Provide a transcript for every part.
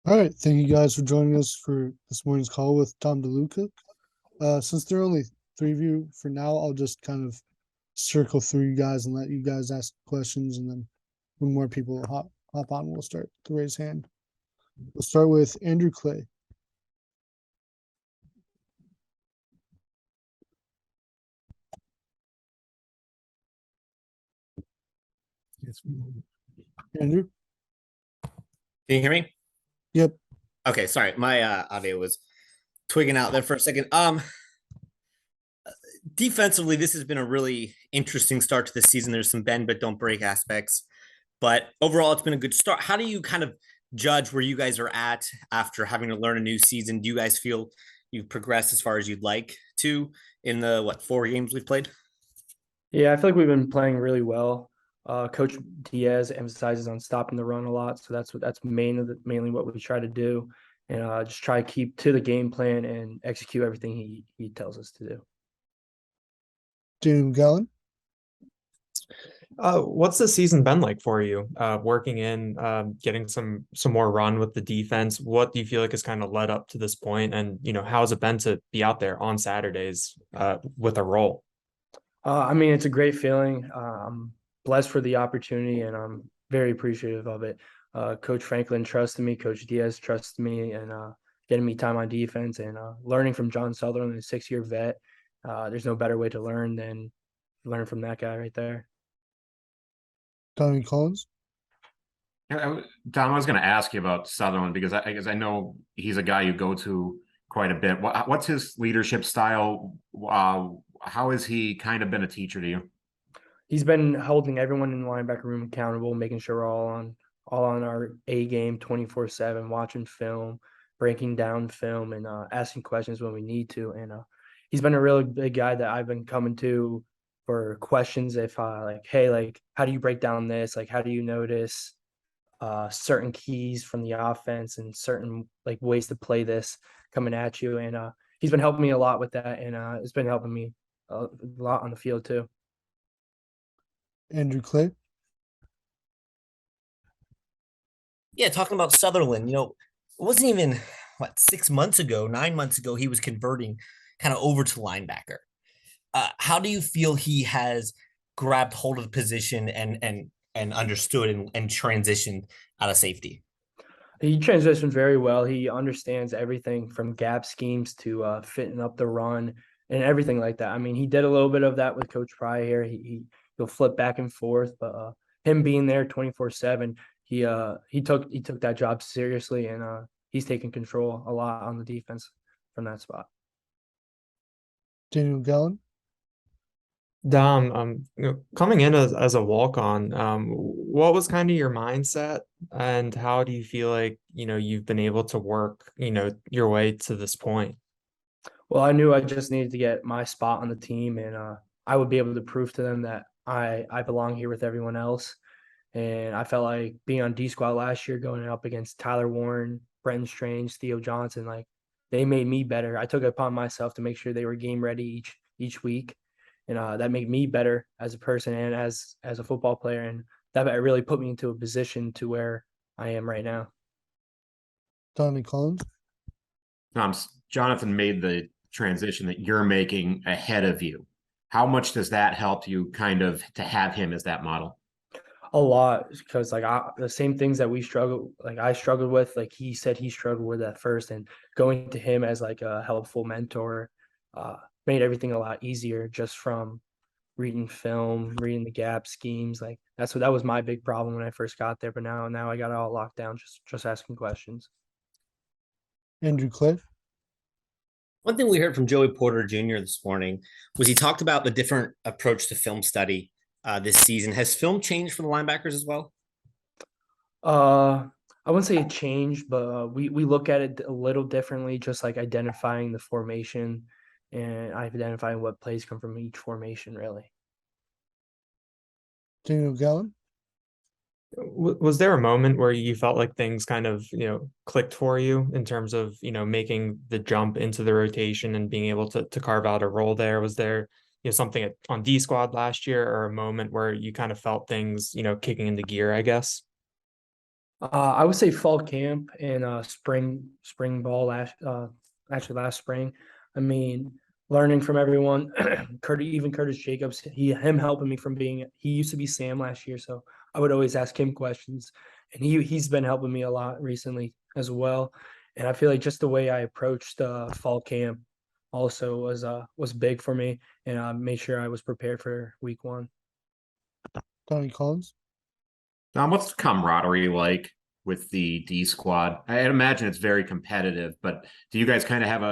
All right, thank you guys for joining us for this morning's call with Dom DeLuca. Since there are only three of you for now, I'll just kind of circle through you guys and let you guys ask questions, and then when more people hop on, we'll start to raise hand. We'll start with Andrew Clay. Andrew. Can you hear me? Yep. Okay, sorry. My audio was twigging out there for a second. Defensively, this has been a really interesting start to the season. There's some bend but don't break aspects, but overall, it's been a good start. How do you kind of judge where you guys are at after having to learn a new season? Do you guys feel you've progressed as far as you'd like to in the four games we've played? Yeah, I feel like we've been playing really well. Coach Diaz emphasizes on stopping the run a lot, so that's mainly what we try to do, and just try to keep to the game plan and execute everything he tells us to do. Daniel Gallen. What's the season been like for you? Working in, getting some more run with the defense. What do you feel like has kind of led up to this point? And how has it been to be out there on Saturdays with a role? I mean, it's a great feeling. I'm blessed for the opportunity, and I'm very appreciative of it. Coach Franklin trusted me, Coach Diaz trusted me, and getting me time on defense and learning from John Sutherland, a 6-year vet. There's no better way to learn than learn from that guy right there. Tommy Collins. Don, I was going to ask you about Sutherland because I know he's a guy you go to quite a bit. What's his leadership style? How has he kind of been a teacher to you? He's been holding everyone in the linebacker room accountable, making sure we're all on our A game 24/7, watching film, breaking down film, and asking questions when we need to. And he's been a really big guy that I've been coming to for questions. If like, hey, like, how do you break down this? Like, how do you notice certain keys from the offense and certain like ways to play this coming at you? And he's been helping me a lot with that, and it's been helping me a lot on the field too. Andrew Clay. Yeah, talking about Sutherland, it wasn't even 6 months ago, 9 months ago, he was converting kind of over to linebacker. How do you feel he has grabbed hold of the position and understood and transitioned out of safety? He transitioned very well. He understands everything from gap schemes to fitting up the run and everything like that. I mean, he did a little bit of that with Coach Pry here. He'll flip back and forth, but him being there 24/7, he took that job seriously, and he's taking control a lot on the defense from that spot. Daniel Gallen. Dom, coming in as a walk-on, what was kind of your mindset, and how do you feel like you've been able to work your way to this point? Well, I knew I just needed to get my spot on the team, and I would be able to prove to them that I belong here with everyone else. And I felt like being on D squad last year, going up against Tyler Warren, Brenton Strange, Theo Johnson, like they made me better. I took it upon myself to make sure they were game ready each week, and that made me better as a person and as a football player. And that really put me into a position to where I am right now. Tommy Collins. Jonathan made the transition that you're making ahead of you. How much does that help you kind of to have him as that model? A lot, because like the same things that I struggled with, like he said he struggled with at first, and going to him as like a helpful mentor made everything a lot easier just from reading film, reading the gap schemes. Like that was my big problem when I first got there, but now I got it all locked down, just asking questions. Andrew Clay. One thing we heard from Joey Porter Jr. this morning was he talked about the different approach to film study this season. Has film changed for the linebackers as well? I wouldn't say it changed, but we look at it a little differently, just like identifying the formation and identifying what plays come from each formation, really. Daniel Gallen. Was there a moment where you felt like things kind of clicked for you in terms of making the jump into the rotation and being able to carve out a role there? Was there something on D squad last year, or a moment where you kind of felt things kicking into gear, I guess? I would say fall camp and spring ball last spring. I mean, learning from everyone, Curtis Jacobs, him helping me from he used to be Sam last year, so I would always ask him questions, and he's been helping me a lot recently as well. And I feel like just the way I approached fall camp also was big for me, and made sure I was prepared for week 1. Donnie Collins. What's the camaraderie like with the D squad? I imagine it's very competitive, but do you guys kind of have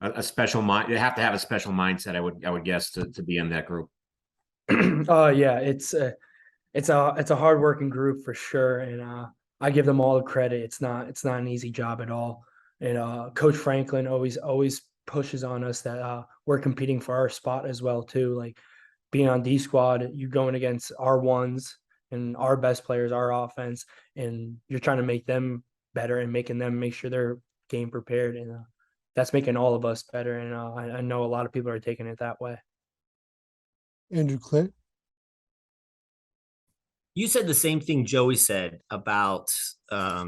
a special mind? You have to have a special mindset, I would guess, to be in that group. Yeah, it's a hardworking group for sure, and I give them all the credit. It's not an easy job at all. And Coach Franklin always pushes on us that we're competing for our spot as well too. Like being on D squad, you're going against our ones and our best players, our offense, and you're trying to make them better and making them make sure they're game prepared, and that's making all of us better. And I know a lot of people are taking it that way. Andrew Clay. You said the same thing Joey said about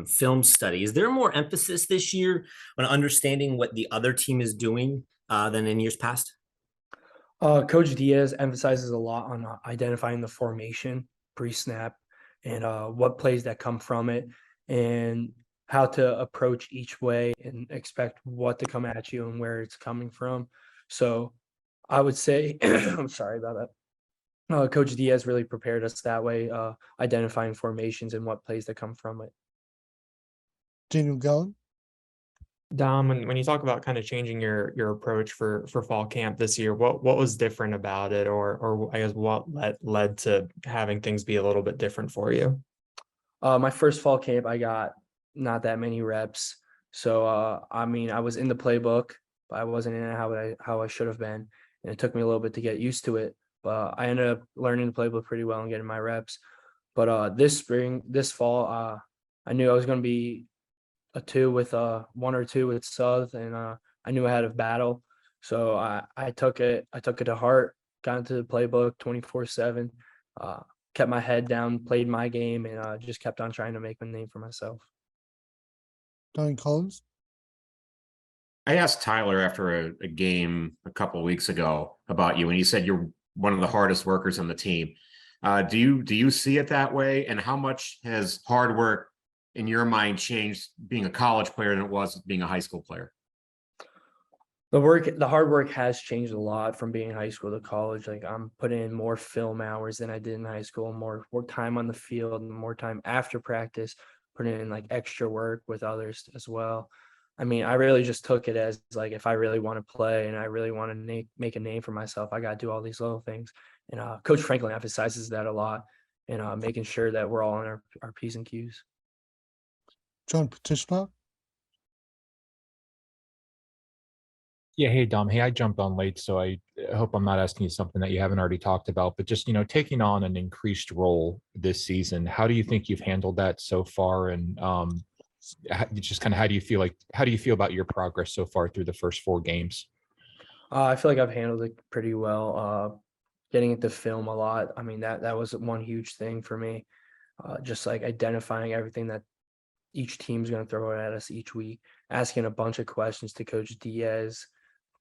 film study. Is there more emphasis this year on understanding what the other team is doing than in years past? Coach Diaz emphasizes a lot on identifying the formation pre-snap and what plays that come from it and how to approach each way and expect what to come at you and where it's coming from. So I would say, I'm sorry about that. Coach Diaz really prepared us that way, identifying formations and what plays that come from it. Daniel Gallen. Dom, when you talk about kind of changing your approach for fall camp this year, what was different about it, or I guess what led to having things be a little bit different for you? My first fall camp, I got not that many reps, so I mean, I was in the playbook, but I wasn't in it how I should have been, and it took me a little bit to get used to it. But I ended up learning the playbook pretty well and getting my reps. But this fall, I knew I was going to be a 2 with 1 or 2 with South, and I knew I had a battle, so I took it to heart, got into the playbook 24/7, kept my head down, played my game, and just kept on trying to make a name for myself. Donnie Collins. I asked Tyler after a game a couple of weeks ago about you, and he said you're one of the hardest workers on the team. Do you see it that way? And how much has hard work in your mind changed being a college player than it was being a high school player? The hard work has changed a lot from being in high school to college. Like I'm putting in more film hours than I did in high school, more time on the field, more time after practice, putting in like extra work with others as well. I mean, I really just took it as like if I really want to play and I really want to make a name for myself, I got to do all these little things. And Coach Franklin emphasizes that a lot, and making sure that we're all on our P's and Q's. John Petishma. Yeah, hey Dom. Hey, I jumped on late, so I hope I'm not asking you something that you haven't already talked about. But just taking on an increased role this season, how do you think you've handled that so far? And just kind of how do you feel about your progress so far through the first 4 games? I feel like I've handled it pretty well. Getting into film a lot. I mean, that was one huge thing for me. Just like identifying everything that each team's going to throw at us each week, asking a bunch of questions to Coach Diaz,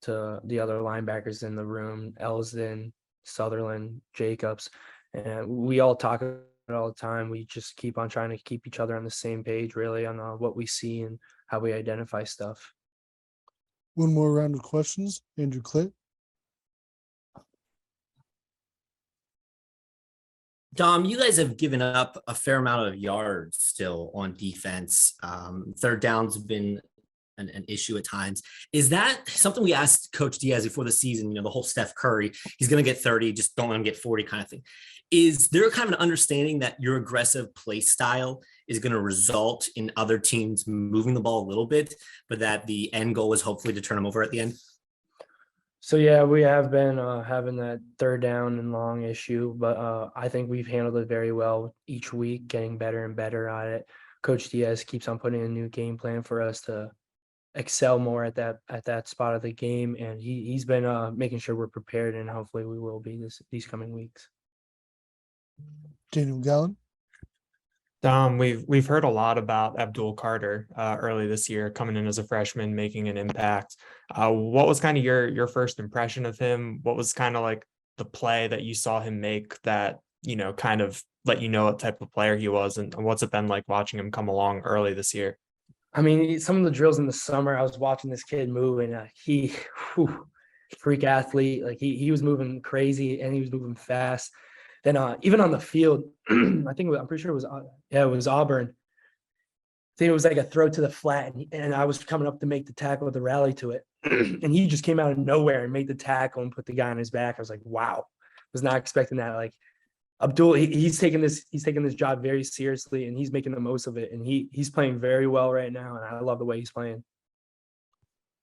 to the other linebackers in the room, Elsden, Sutherland, Jacobs, and we all talk about it all the time. We just keep on trying to keep each other on the same page, really, on what we see and how we identify stuff. One more round of questions. Andrew Clay. Dom, you guys have given up a fair amount of yards still on defense. Third down's been an issue at times. Is that something we asked Coach Diaz before the season? The whole Steph Curry, he's going to get 30, just don't let him get 40 kind of thing. Is there kind of an understanding that your aggressive play style is going to result in other teams moving the ball a little bit, but that the end goal is hopefully to turn them over at the end? So, yeah, we have been having that third down and long issue, but I think we've handled it very well each week, getting better and better at it. Coach Diaz keeps on putting a new game plan for us to excel more at that spot of the game, and he's been making sure we're prepared, and hopefully we will be these coming weeks. Daniel Gallen. Dom, we've heard a lot about Abdul Carter early this year, coming in as a freshman, making an impact. What was kind of your first impression of him? What was kind of like the play that you saw him make that, you know, kind of let you know what type of player he was, and what's it been like watching him come along early this year? I mean, some of the drills in the summer, I was watching this kid move, and freak athlete. Like he was moving crazy and he was moving fast. Then even on the field, I'm pretty sure it was Auburn. I think it was like a throw to the flat, and I was coming up to make the tackle with the rally to it, and he just came out of nowhere and made the tackle and put the guy on his back. I was like, wow, was not expecting that. Like Abdul, he's taking this job very seriously, and he's making the most of it, and he's playing very well right now, and I love the way he's playing.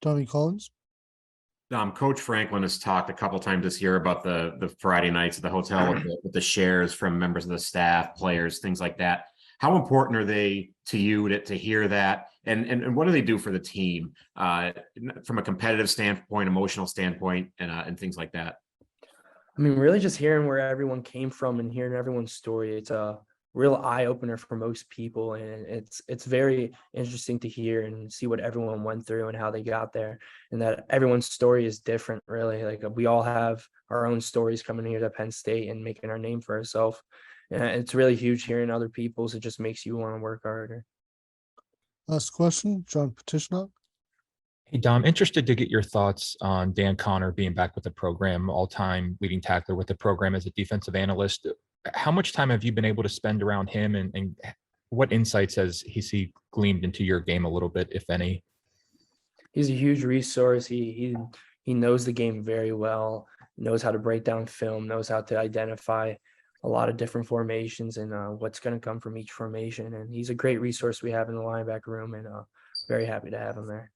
Donnie Collins. Coach Franklin has talked a couple times this year about the Friday nights at the hotel with the shares from members of the staff, players, things like that. How important are they to you to hear that? And what do they do for the team from a competitive standpoint, emotional standpoint, and things like that? I mean, really just hearing where everyone came from and hearing everyone's story, it's a real eye opener for most people. And it's very interesting to hear and see what everyone went through and how they got there, and that everyone's story is different, really. Like we all have our own stories coming here to Penn State and making our name for ourselves. And it's really huge hearing other people's. It just makes you want to work harder. Last question, John Petishnock. Hey, Dom, interested to get your thoughts on Dan Connor being back with the program, all-time leading tackler with the program as a defensive analyst. How much time have you been able to spend around him, and what insights has he gleamed into your game a little bit, if any? He's a huge resource. He knows the game very well, knows how to break down film, knows how to identify a lot of different formations and what's going to come from each formation. And he's a great resource we have in the linebacker room, and very happy to have him there.